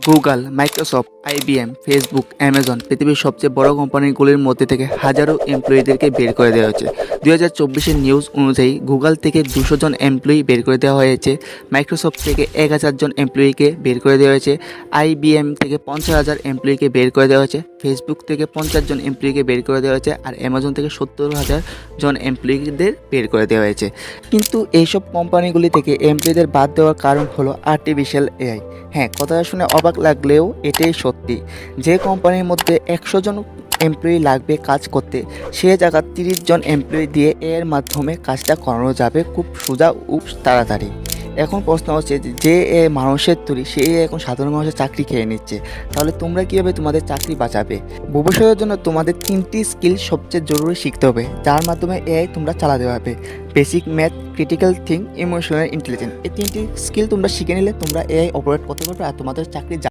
Google, Microsoft, IBM, Facebook, Amazon পৃথিবীর সবচেয়ে বড় কোম্পানিগুলির মধ্যে থেকে হাজারো এমপ্লয়ীদেরকে বের করে দেওয়া হয়েছে। 2024 নিউজ অনুযায়ী গুগল থেকে 200 জন এমপ্লয়ি বের করে দেওয়া হয়েছে, মাইক্রোসফট থেকে 1000 জন এমপ্লয়িকে বের করে দেওয়া হয়েছে, আইবিএম থেকে 50,000 এমপ্লয়িকে বের করে দেওয়া হয়েছে, ফেসবুক থেকে 50 জন এমপ্লয়িকে বের করে দেওয়া হয়েছে, আর অ্যামাজন থেকে 70,000 জন এমপ্লয়িদের বের করে দেওয়া হয়েছে। কিন্তু এইসব কোম্পানিগুলি থেকে এমপ্লয়িদের বাদ দেওয়ার কারণ হলো আর্টিফিশিয়াল এআই। হ্যাঁ, কথাটা শুনে অবাক লাগলেও এটাই সত্যি। যে কোম্পানির মধ্যে 100 জন এমপ্লয়ি লাগবে কাজ করতে, সে জায়গা 30 জন এমপ্লয়ি দিয়ে এর মাধ্যমে কাজটা করানো যাবে খুব সোজা ও তাড়াতাড়ি। এখন প্রশ্ন হচ্ছে যে মানুষের তৈরি সে এখন সাধারণ মানুষের চাকরি খেয়ে নিচ্ছে, তাহলে তোমরা কীভাবে তোমাদের চাকরি বাঁচাবে? ভবিষ্যতের জন্য তোমাদের 3টি স্কিল সবচেয়ে জরুরি শিখতে হবে, যার মাধ্যমে এআই তোমরা চালাতে পারবে। Basic math, critical think, emotional intelligence. এই 3টি স্কিল তোমরা শিখে নিলে তোমরা এআই অপারেট করতে পারবে আর তোমাদের চাকরি